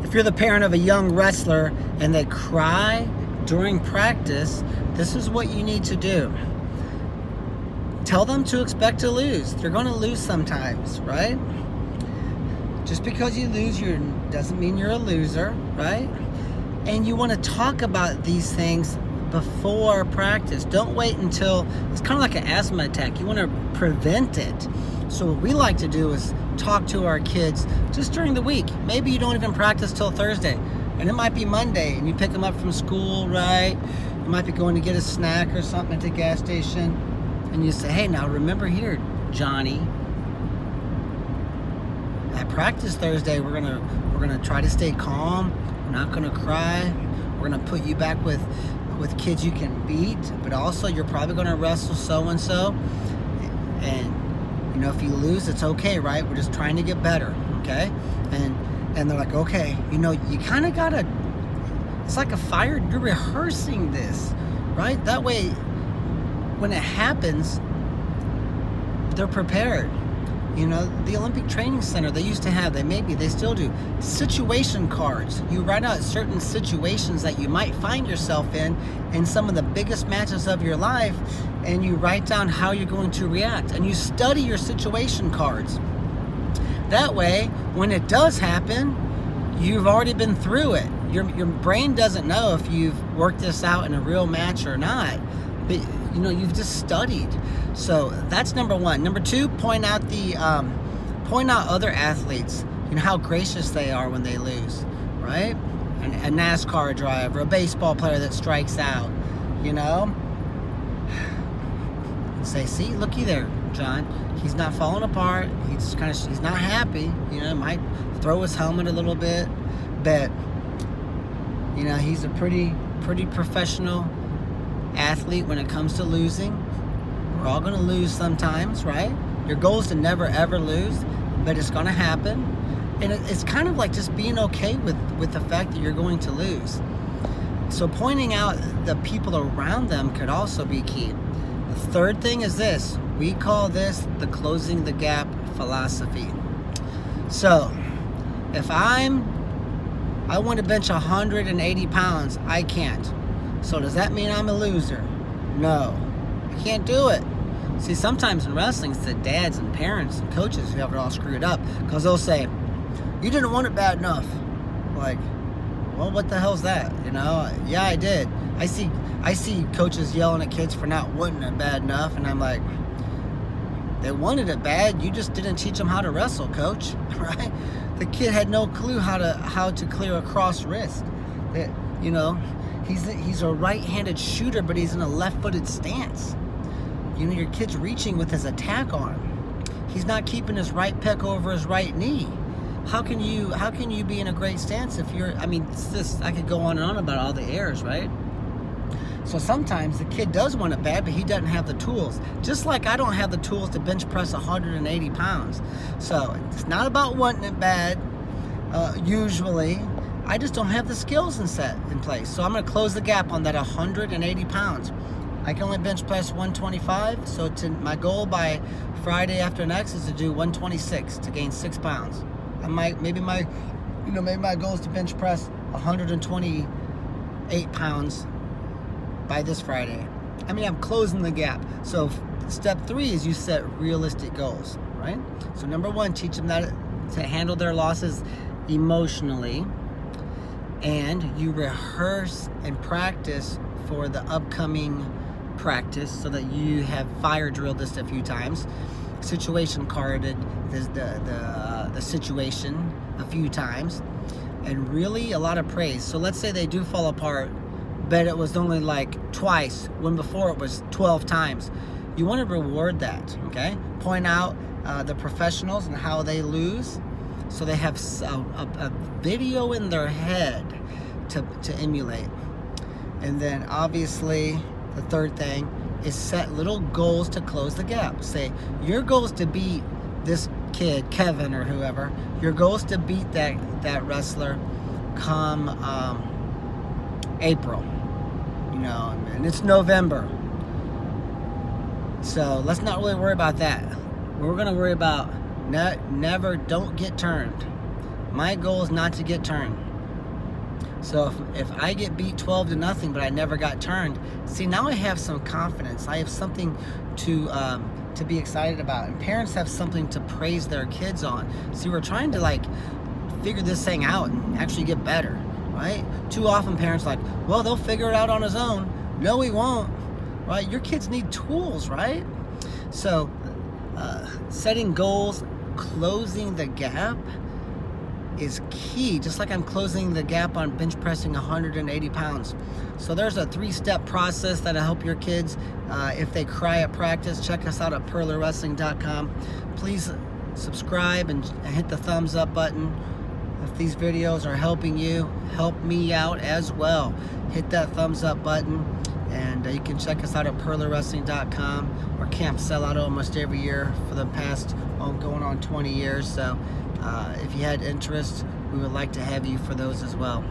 If you're the parent of a young wrestler and they cry during practice, this is what you need to do. Tell them to expect to lose. They're going to lose sometimes, right? Just because you lose doesn't mean you're a loser, right? And you want to talk about these things before practice. Don't wait until, it's kind of like an asthma attack. You want to prevent it. So what we like to do is talk to our kids just during the week. Maybe you don't even practice till Thursday, and it might be Monday, and you pick them up from school, right? You might be going to get a snack or something at the gas station, and you say, hey, now remember here, Johnny, at practice Thursday, we're gonna try to stay calm. We're not gonna cry. We're gonna put you back with kids you can beat, but also you're probably gonna wrestle so-and-so, and you know, if you lose, it's okay, right? We're just trying to get better, okay? And they're like, okay, you know, you kind of gotta, it's like a fire, you're rehearsing this, right? That way, when it happens, they're prepared. You know, the Olympic Training Center, they used to have, they still do, situation cards. You write out certain situations that you might find yourself in some of the biggest matches of your life, and you write down how you're going to react, and you study your situation cards. That way, when it does happen, you've already been through it. Your brain doesn't know if you've worked this out in a real match or not, but you know, you've just studied. So that's number one. Number two, point out other athletes, you know, how gracious they are when they lose, right? A NASCAR driver, a baseball player that strikes out, you know. Say, see, looky there, John. He's not falling apart. He's not happy. You know, might throw his helmet a little bit, but you know, he's a pretty professional athlete when it comes to losing. We're all going to lose sometimes, right? Your goal is to never ever lose, but it's going to happen. And it's kind of like just being okay with the fact that you're going to lose. So pointing out the people around them could also be key. The third thing is this. We call this the closing the gap philosophy. So if I want to bench 180 pounds, I can't. So does that mean I'm a loser? No, I can't do it. See, sometimes in wrestling, it's the dads and parents and coaches who have it all screwed up, because they'll say, you didn't want it bad enough. Like, well, what the hell's that? You know, yeah, I did. I see coaches yelling at kids for not wanting it bad enough, and I'm like, they wanted it bad, you just didn't teach them how to wrestle, coach, right? The kid had no clue how to clear a cross wrist. That, you know, he's a right-handed shooter, but he's in a left-footed stance. You know, your kid's reaching with his attack arm. He's not keeping his right pec over his right knee. How can you be in a great stance if you're, I mean, I could go on and on about all the errors, right? So sometimes the kid does want it bad, but he doesn't have the tools. Just like I don't have the tools to bench press 180 pounds. So it's not about wanting it bad, usually. I just don't have the skills in place. So I'm going to close the gap on that 180 pounds. I can only bench press 125, so my goal by Friday after next is to do 126 to gain 6 pounds. Maybe my goal is to bench press 128 pounds by this Friday. I mean, I'm closing the gap. So step 3 is you set realistic goals, right? So number 1, teach them to handle their losses emotionally, and you rehearse and practice for the upcoming practice so that you have fire drilled this a few times, situation carded the situation a few times, and really a lot of praise. So let's say they do fall apart, but it was only like twice when before it was 12 times. You want to reward that, okay? Point out the professionals and how they lose, so they have a video in their head to emulate. And then obviously the third thing is set little goals to close the gap. Say, your goal is to beat this kid, Kevin or whoever. Your goal is to beat that wrestler come April, you know, and it's November. So let's not really worry about that. We're going to worry about don't get turned. My goal is not to get turned. So if I get beat 12-0, but I never got turned, see, now I have some confidence. I have something to be excited about, and parents have something to praise their kids on. See, we're trying to like figure this thing out and actually get better, right? Too often parents are like, well, they'll figure it out on his own. No, he won't, right? Your kids need tools, right? So setting goals, closing the gap is key, just like I'm closing the gap on bench pressing 180 pounds. So there's a 3-step process that'll help your kids if they cry at practice. Check us out at purlerwrestling.com. Please subscribe and hit the thumbs up button. If these videos are helping you, help me out as well. Hit that thumbs up button, and you can check us out at purlerwrestling.com. Our camps sell out almost every year for the past going on 20 years. So if you had interest, we would like to have you for those as well.